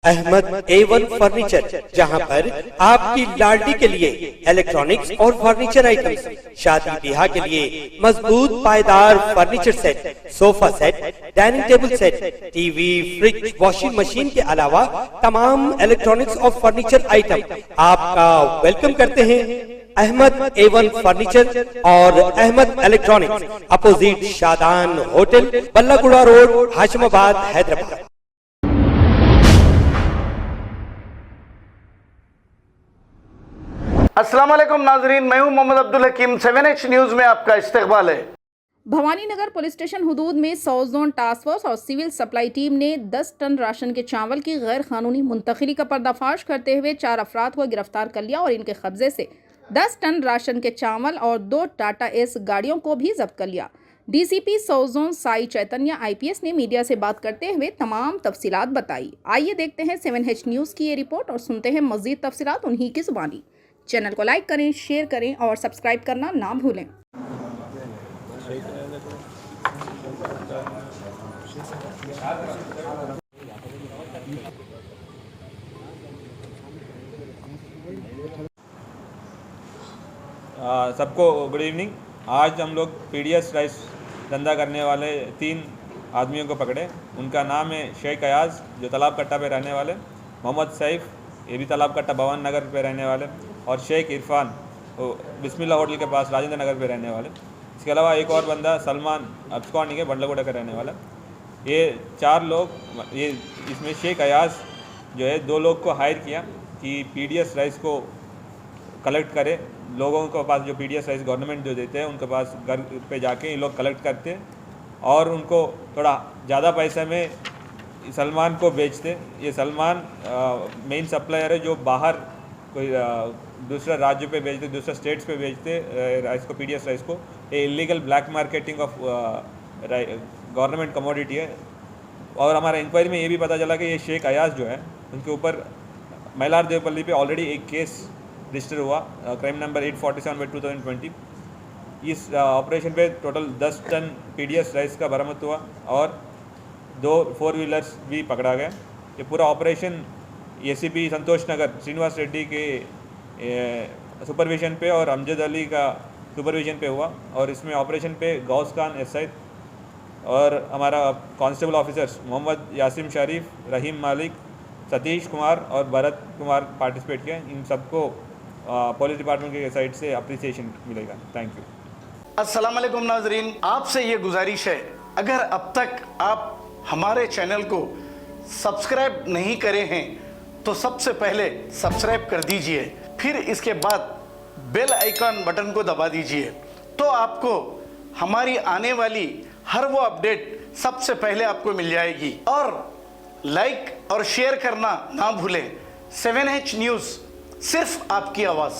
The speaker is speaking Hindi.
अहमद A1 फर्नीचर, जहां पर आपकी लाडली के लिए इलेक्ट्रॉनिक्स और फर्नीचर आइटम्स, शादी ब्याह के लिए मजबूत पायदार furniture set, sofa set, dining table set, TV, fridge, washing machine के अलावा तमाम इलेक्ट्रॉनिक्स और फर्नीचर आइटम आपका वेलकम करते हैं। अहमद A1 फर्नीचर और Ahmed electronics, opposite Shadan hotel, Ballaguda road, Hashimabad, Hyderabad. अस्सलाम वालेकुम नाजरीन, मैं हूं मोहम्मद अब्दुल हकीम। 7H न्यूज में आपका इस्तकबाल है। भवानी नगर पुलिस स्टेशन हुदूद में साउथ जोन टास्क फोर्स और सिविल सप्लाई टीम ने 10 टन राशन के चावल की गैर कानूनी मुंतकिली का पर्दाफाश करते हुए 4 अफराद को गिरफ्तार कर लिया और इनके कब्जे से 10 टन राशन के चावल और 2 टाटा एस गाड़ियों को भी जब्त कर लिया। डीसीपी साउथ जोन साई चैतन्य IPS ने मीडिया से बात करते हुए तमाम तफसीलात बताई। आइए देखते हैं 7H न्यूज़ की ये रिपोर्ट और सुनते हैं मजीद तफसीलात उन्हीं की जुबानी। चैनल को लाइक करें, शेयर करें और सब्सक्राइब करना ना भूलें। सबको गुड इवनिंग। आज हम लोग PDS राइस धंधा करने वाले 3 आदमियों को पकड़े। उनका नाम है शेख अयाज, जो तालाब कट्टा पे रहने वाले, मोहम्मद सैफ, ये भी तालाब कट्टा भवन नगर पे रहने वाले, और शेख इरफान बिस्मिल्ला होटल के पास राजेंद्र नगर पे रहने वाले। इसके अलावा एक और बंदा सलमान अब्सकॉनी के बंडलगुड़ा का रहने वाला। ये 4 लोग, ये इसमें शेख अयाज जो है 2 लोग को हायर किया कि PDS राइस को कलेक्ट करे। लोगों के पास जो PDS राइस गवर्नमेंट जो देते हैं उनके पास घर पे जाके ये लोग कलेक्ट करते और उनको थोड़ा ज़्यादा पैसे में सलमान को बेचते। ये सलमान मेन सप्लायर है जो बाहर कोई दूसरा राज्य पे बेचते, दूसरा स्टेट्स पे बेचते राइस को, PDS राइस को। ये illegal black marketing of government commodity है। और हमारा इंक्वायरी में ये भी पता चला कि ये शेख अयाज जो है उनके ऊपर मैलार देवपल्ली पे ऑलरेडी एक केस रजिस्टर हुआ, क्राइम नंबर 847/2020। इस ऑपरेशन पे टोटल 10 टन PDS राइस का बरामद हुआ और 2 4 व्हीलर्स भी पकड़ा गया। ये पूरा ऑपरेशन ACP संतोष नगर श्रीनिवास रेड्डी के सुपरविजन पे और अमजद अली का सुपरविजन पे हुआ। और इसमें ऑपरेशन पे गौस खान SI और हमारा कांस्टेबल ऑफिसर्स मोहम्मद यासिम शरीफ, रहीम मालिक, सतीश कुमार और भरत कुमार पार्टिसिपेट किया। इन सबको पुलिस डिपार्टमेंट के साइड से अप्रिसिएशन मिलेगा। Thank you. अस्सलाम वालेकुम नाजरीन, आपसे ये गुजारिश है, अगर अब तक आप हमारे चैनल को सब्सक्राइब नहीं करे हैं तो सबसे पहले सब्सक्राइब कर दीजिए, फिर इसके बाद बेल आइकन बटन को दबा दीजिए, तो आपको हमारी आने वाली हर वो अपडेट सबसे पहले आपको मिल जाएगी। और लाइक और शेयर करना ना भूलें। 7H न्यूज़, सिर्फ आपकी आवाज़।